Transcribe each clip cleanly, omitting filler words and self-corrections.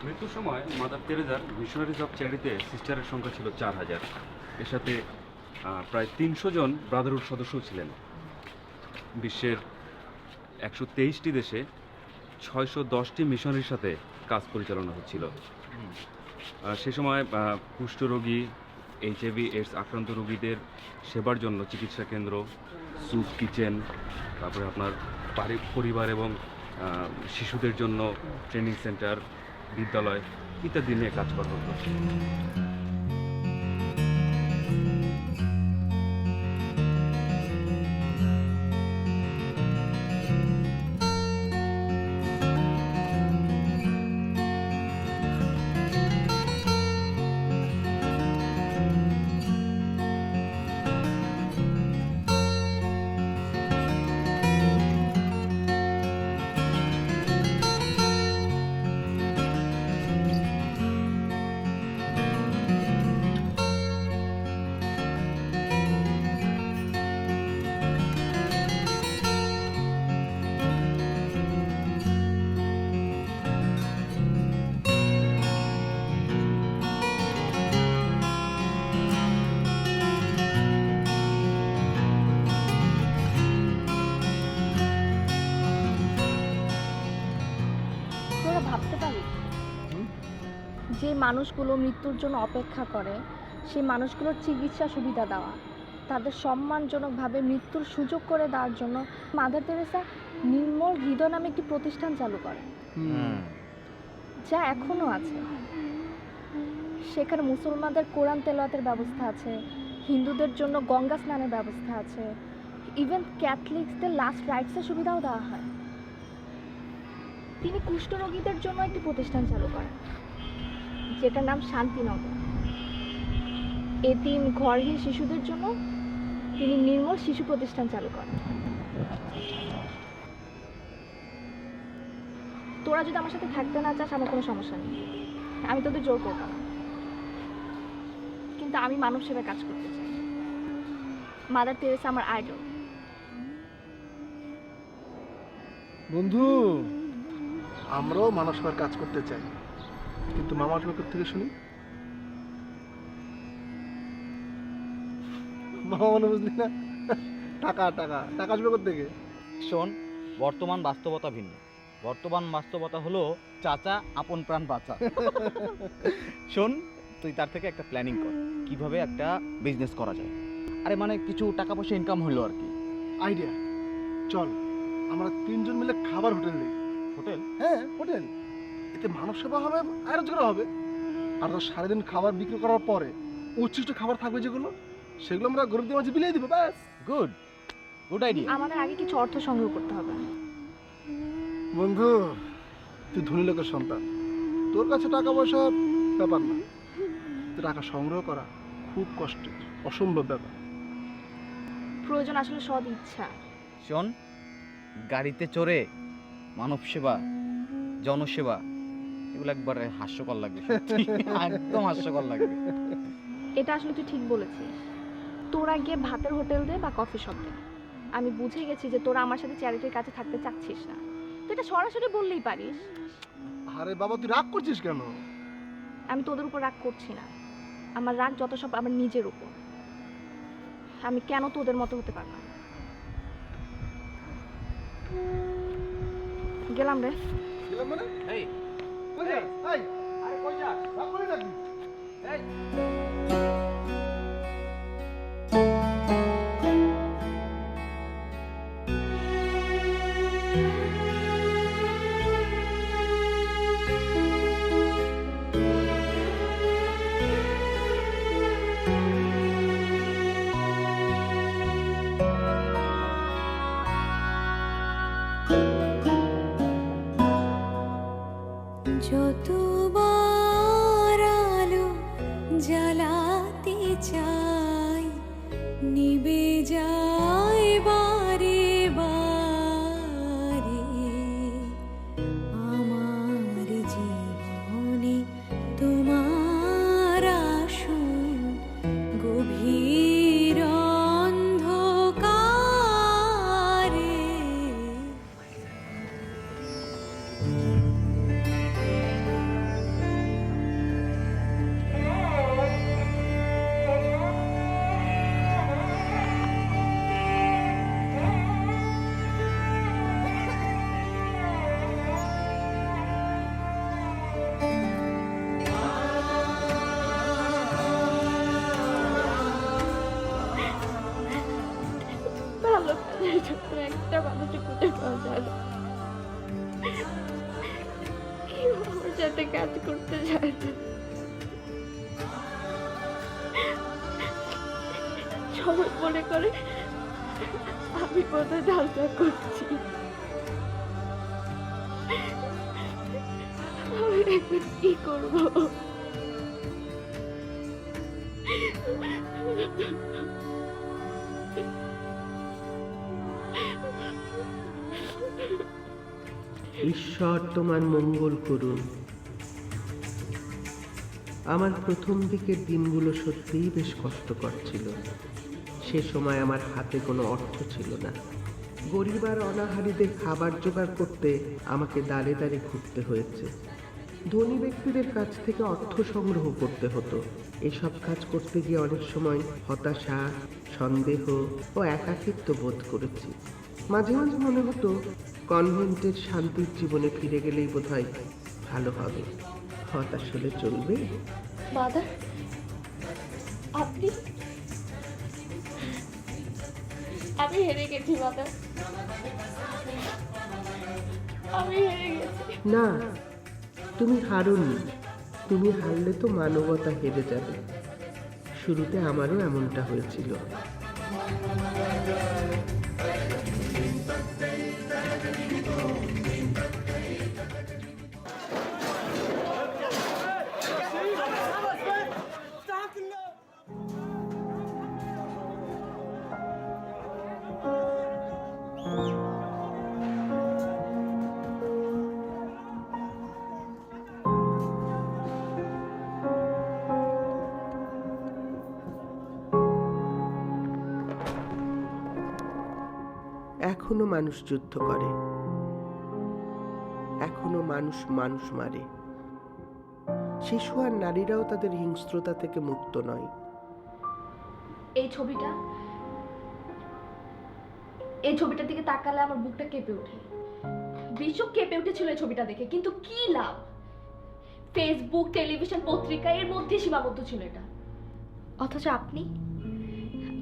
মৃত্যুর সময় mother তেরেজার missionaries of চ্যারিটিতে সিস্টারের সংখ্যা ছিল 4000। এর সাথে প্রায় 300 জন ব্রাদারহুড সদস্য ছিলেন। বিশ্বের 123টি দেশে 610টি মিশনারির সাথে কাজ পরিচালনা হচ্ছিল। সে সময় কুষ্ঠরোগী, এইচআইভি এইডস আক্রান্ত রোগীদের সেবার জন্য চিকিৎসা কেন্দ্র, স্যুপ কিচেন, তারপরে আপনার পরিবার এবং শিশুদের জন্য ট্রেনিং সেন্টার, বিদ্যালয় ইত্যাদি নিয়ে কাজ করা হতো। তোরা ভাবতে পারিস যে মানুষগুলো মৃত্যুর জন্য অপেক্ষা করে সেই মানুষগুলোর চিকিৎসা সুবিধা দেওয়া, তাদের সম্মানজনকভাবে মৃত্যুর সুযোগ করে দেওয়ার জন্য মাদার তেরেসা নির্মল হৃদয় নামে একটি প্রতিষ্ঠান চালু করে, যা এখনও আছে। সেখানে মুসলমানদের কোরআন তেলাওয়াতের ব্যবস্থা আছে, হিন্দুদের জন্য গঙ্গা স্নানের ব্যবস্থা আছে, ইভেন ক্যাথলিক্সদের লাস্ট রাইটসের সুবিধাও দেওয়া হয়। তিনি কুষ্ঠরোগীদের জন্য একটি প্রতিষ্ঠান চালু করেন যেটার নাম শান্তিনগর। এতিম ঘরহীন শিশুদের জন্য তিনি নির্মল শিশু প্রতিষ্ঠান চালু করেন। তোরা যদি আমার সাথে থাকতে না চাস আমার কোনো সমস্যা নেই, আমি তোদের জোর করব না, কিন্তু আমি মানব সেবায় কাজ করতে চাই। মাদার তেরেসা আমার আইডল। বন্ধু, আমরাও মানব সেবার কাজ করতে চাই, কিন্তু মামার পক্ষ থেকে শুনি। মামা মানে বুঝলি না, টাকা টাকা টাকা আসবে থেকে। শোন, বর্তমান বাস্তবতা ভিন্ন। বর্তমান বাস্তবতা হলো চাচা আপন প্রাণ বাঁচা। শোন, তুই তার থেকে একটা প্ল্যানিং কর কিভাবে একটা বিজনেস করা যায়। আরে মানে কিছু টাকা পয়সা ইনকাম হলো আর কি। আইডিয়া, চল আমরা 3 জন মিলে খাবার হোটেল দিই। হোটেল? হ্যাঁ হোটেল। এতে মানব সেবা হবে আর রোজগার হবে। আর সারাদিন খাবার বিক্রি করার পরে উচ্ছিষ্ট খাবার থাকবে যেগুলো, সেগুলো আমরা গরিবদের মাঝে বিলিয়ে দিব। ব্যাস। Good good idea. আমাদের আগে কিছু অর্থ সংগ্রহ করতে হবে। বন্ধু, তুই ধনী লোকের সন্তান, তোর কাছে টাকা পয়সা ব্যাপার না, টাকা সংগ্রহ করা খুব কষ্টের, অসম্ভব ব্যাপার। প্রয়োজন আসলে সৎ ইচ্ছা। শোন, গাড়িতে চড়ে মানব সেবা, জনসেবা এগুলো একবারে হাস্যকর লাগবে। একদম হাস্যকর লাগবে। এটা আসলে তুই ঠিক বলেছিস। তোরা গিয়ে ভাতের হোটেল দে বা কফি শপ দে, আমি বুঝে গেছি যে তোরা আমার সাথে চ্যারিটির কাছে থাকতে চাচ্ছিস না। তুই এটা সরাসরি বললেই পারিস। আরে বাবা, তুই রাগ করছিস কেন? আমি তোদের উপর রাগ করছি না, আমার রাগ যত সব আমার নিজের উপর। আমি কেন তোদের মতো হতে পারলাম না। গেলাম রে। গেলাম মানে? এই কই যাস? এই, আরে কই যাস? রাগ করিস নাকি? এই যতবার আলো জ্বালাতে চাই নিবে যায় বারে বারে, আমার জীবনে তোমার আসন গভীর অন্ধকারে। মতো একটা মানুষকে খুঁজে পাওয়া যায় না। কেউ আমার সাথে কাজ করতে চায় না। সবাই মনে করে আমি বোধহয় ঢালটা করছি। আমি এখন কি করবো? ঈশ্বর তোমার মঙ্গল করুন। আমার প্রথম দিকের দিনগুলো সত্যিই বেশ কষ্টকর ছিল। সে সময় আমার হাতে কোনো অর্থ ছিল না। গরিব আর অনাহারীদের খাবার জোগাড় করতে আমাকে দাঁড়ে দাঁড়ে ঘুরতে হয়েছে। ধনী ব্যক্তিদের কাছ থেকে অর্থ সংগ্রহ করতে হতো। এসব কাজ করতে গিয়ে অনেক সময় হতাশা, সন্দেহ ও একাকিত্ব বোধ করেছি। মাঝে মাঝে মনে হতো কনভেন্টের শান্তির জীবনে ফিরে গেলেই বোধহয় ভালো হবে। হতাশ হলে চলবে? মাদার, আপনি, আমি হেরে গেছি মাদার, আমি হেরে গেছি। না, তুমি হারোনি। তুমি হারলে তো মানবতা হেরে যাবে। শুরুতে আমারও এমনটা হয়েছিল। এখনো মানুষ যুদ্ধ করে, এখনো মানুষ মানুষ মারে। শিশু আর নারীরাও তাদের হিংস্রতা থেকে মুক্ত নয়। এই ছবিটার দিকে তাকালে আমার বুকটা কেঁপে ওঠে। বিশ্ব কেঁপে উঠেছিল এই ছবিটা দেখে, কিন্তু কি লাভ? ফেসবুক, টেলিভিশন, পত্রিকা এর মধ্যে সীমাবদ্ধ ছিল এটা। অথচ আপনি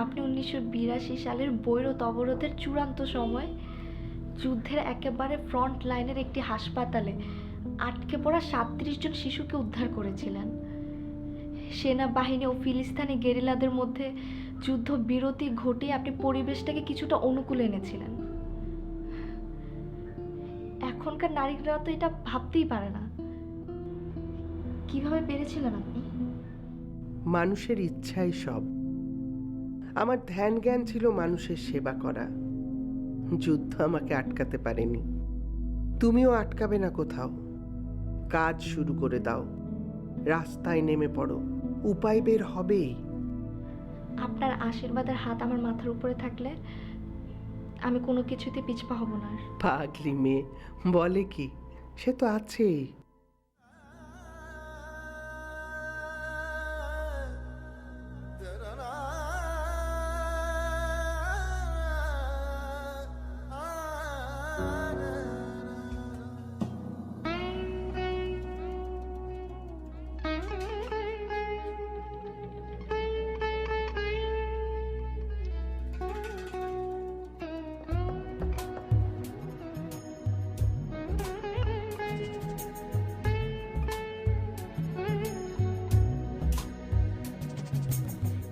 1982 সালের বৈরত অবরোধের চূড়ান্ত সময় যুদ্ধের একেবারে ফ্রন্ট লাইনের একটি হাসপাতালে আটকে পড়া 37 জন শিশুকে উদ্ধার করেছিলেন। সেনাবাহিনী ও ফিলিস্তিনি গেরিলাদের মধ্যে যুদ্ধ বিরতি ঘটিয়ে আপনি পরিবেশটাকে কিছুটা অনুকূলে এনেছিলেন। এখনকার নারীরা তো এটা ভাবতেই পারে না। কিভাবে পেরেছিলেন আপনি? মানুষের ইচ্ছাই সব। আমার ধ্যান জ্ঞান ছিল মানুষের সেবা করা। যুদ্ধ আমাকে আটকাতে পারেনি। তুমিও আটকাবে না কোথাও। কাজ শুরু করে দাও, রাস্তায় নেমে পড়ো, উপায় বের হবেই। আপনার আশীর্বাদের হাত আমার মাথার উপরে থাকলে আমি কোনো কিছুতে পিছপা হব না। পাগলি মেয়ে বলে কি, সে তো আছেই।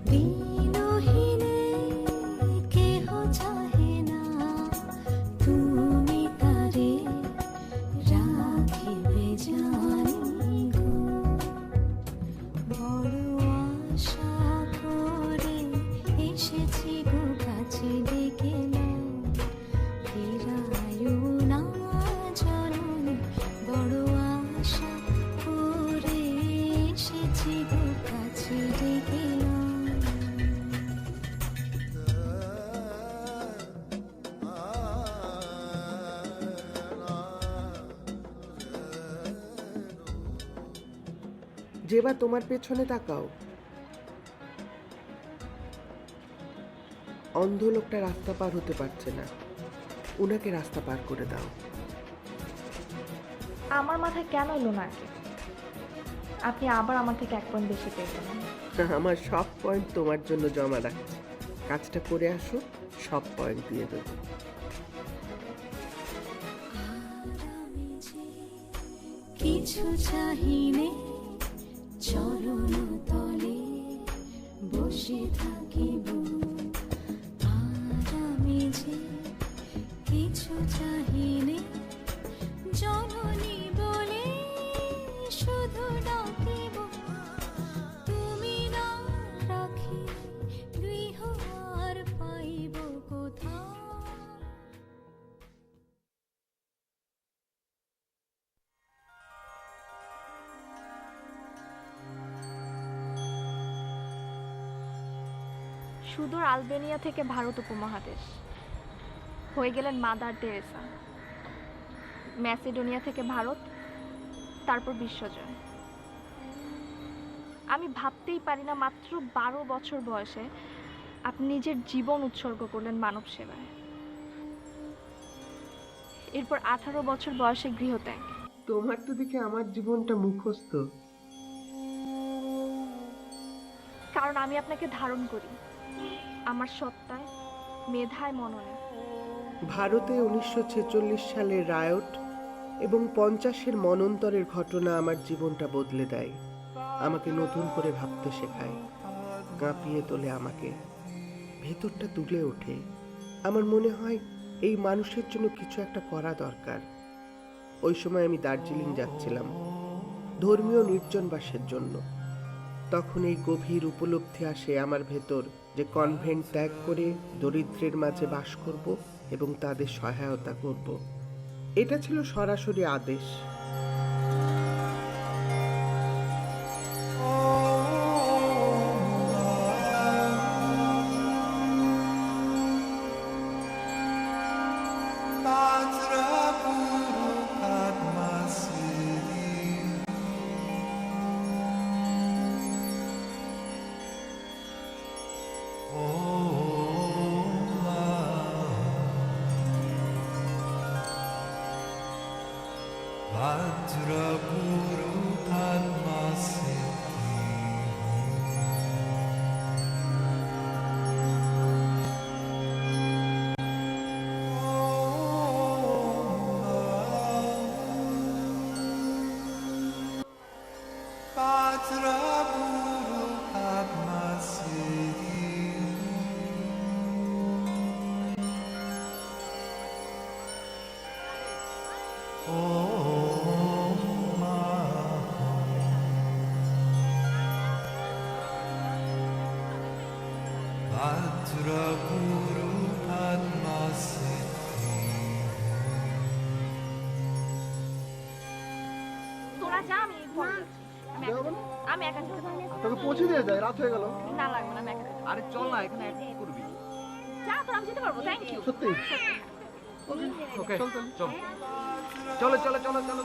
বিনহিনে কেহ চাহে না, তুমি তারে রাখিবে জানি গো। বড় আশা করে এসেছি গো কাছে ডেকে নাও, ফিরায়ও না জননী। বড় আশা করে এসেছি গো কাছে ডেকে নাও। যেবা তোমার পেছনে তাকাও। অন্ধ লোকটা রাস্তা পার হতে পারছে না, ওনাকে রাস্তা পার করে দাও। আমার মাথায় কেন এলো না আগে? আপনি আবার আমার থেকে 1 পয়েন্ট বেশি পেয়ে গেলেন। আমার সব পয়েন্ট তোমার জন্য জমা রাখছি। কাজটা করে আসো, সব পয়েন্ট দিয়ে দেবো। কিছু চাহিনে চরণ তলে বসে থাকিব আর আমি যে কিছু চাহিনে জননী বলে শুধু ডাকিব তুমি না রাখি গৃহ আর পাইব কোথাও। সুদূর আলবেনিয়া থেকে ভারত উপমহাদেশ হয়ে গেলেন মাদার টেরেসা। ম্যাসিডোনিয়া থেকে ভারত, তারপর বিশ্বজয়। আমি ভাবতেই পারি না মাত্র 12 বছর বয়সে আপনি নিজের জীবন উৎসর্গ করলেন মানব সেবায়। এরপর 18 বছর বয়সে গৃহত্যাগ। তোমার তো দেখে আমার জীবনটা মুখস্থ। কারণ আমি আপনাকে ধারণ করি আমার সত্তায়, মেধায়, মননে। ভারতে 1946 সালের রায়ট এবং 50-এর মনন্তরের ঘটনা আমার জীবনটা বদলে দেয়, আমাকে নতুন করে ভাবতে শেখায়, কাঁপিয়ে তোলে আমাকে, ভেতরটা তুলে ওঠে। আমার মনে হয় এই মানুষের জন্য কিছু একটা করা দরকার। ওই সময় আমি দার্জিলিং যাচ্ছিলাম ধর্মীয় নির্জনবাসের জন্য। তখন এই গভীর উপলব্ধি আসে আমার ভেতর যে কনভেন্ট ত্যাগ করে দরিদ্রের মাঝে বাস করব এবং তাদের সহায়তা করব। এটা ছিল সরাসরি আদেশ। তোরা যা, আমি পরে যাচ্ছি। যাবো না? আমি একা যেতে পারবো। তোকে পৌঁছে দিয়ে যায়, রাত হয়ে গেল। না লাগবে না, আমি একা যেতে পারবো। আরে চল না, এখানে অ্যাড করবি। যা, তোরা আমি যেতে পারবো। Thank you. সত্যি? ওকে চল চল। চলো চলো চলো চলো।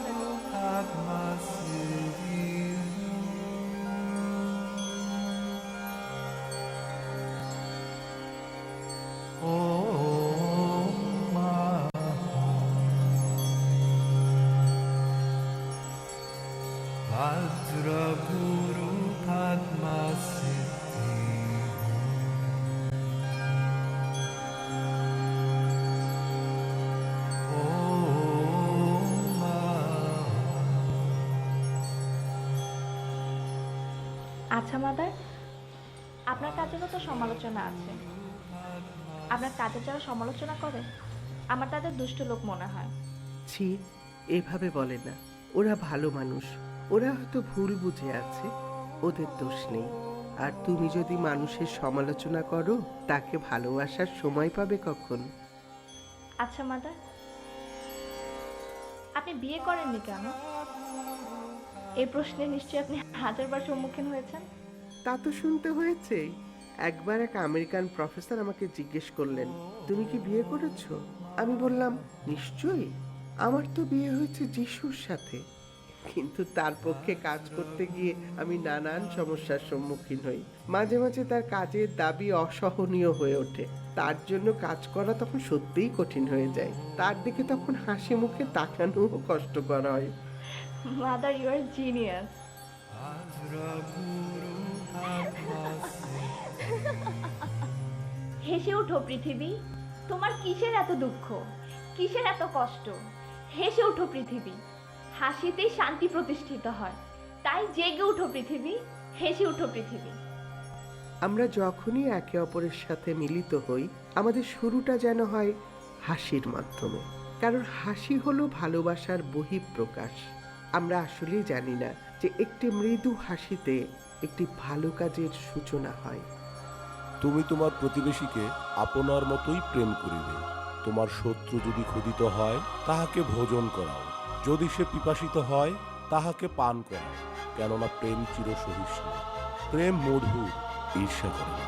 আচ্ছা মাদার, আপনার কাজেরও তো সমালোচনা আছে। আপনার কাজের যারা সমালোচনা করে আমার তাদের দুষ্ট লোক মনে হয়। ছি, এভাবে বলে না। ওরা ভালো মানুষ, ওরা হয়তো ভুল বুঝে আছে, ওদের দোষ নেই। আর তুমি যদি মানুষের সমালোচনা করো, তাকে ভালোবাসার সময় পাবে কখন? আচ্ছা মাদার, আপনি বিয়ে করেননি কেন? এই প্রশ্নে নিশ্চয়ই আপনি 1000বার সম্মুখীন হয়েছেন। তা তো শুনতে হয়েছে। একবার এক আমেরিকান প্রফেসর আমাকে জিজ্ঞেস করলেন, তুমি কি বিয়ে করেছো? আমি বললাম, নিশ্চয়ই, আমার তো বিয়ে হয়েছে যিশুর সাথে। কিন্তু তার পক্ষে কাজ করতে গিয়ে আমি নানান সমস্যার সম্মুখীন হই। মাঝে মাঝে তার কাজের দাবি অসহনীয় হয়ে ওঠে। তার জন্য কাজ করা তখন সত্যিই কঠিন হয়ে যায়। তার দিকে তখন হাসি মুখে তাকানোও কষ্টকর হয়। Mother, you are genius. হেসে ওঠো পৃথিবী, তোমার কিসের এত দুঃখ, কিসের এত কষ্ট? হেসে ওঠো পৃথিবী, হাসিতেই শান্তি প্রতিষ্ঠিত হয়। তাই জেগে উঠো পৃথিবী, হেসে উঠো পৃথিবী। আমরা যখনই একে অপরের সাথে মিলিত হই, আমাদের শুরুটা যেন হয় হাসির মাধ্যমে, কারণ হাসি হলো ভালোবাসার বহিঃপ্রকাশ। আমরা আসলেই জানি না যে একটি মৃদু হাসিতে একটি ভালো কাজের সূচনা হয়। তুমি তোমার প্রতিবেশীকে আপনার মতোই প্রেম করিবে। তোমার শত্রু যদি ক্ষুধিত হয়, তাহাকে ভোজন করাও। যদি সে পিপাসিত হয়, তাহাকে পান করাও। কেননা প্রেম চিরসহিষ্ণু, প্রেম মধুর, ঈর্ষা করে না।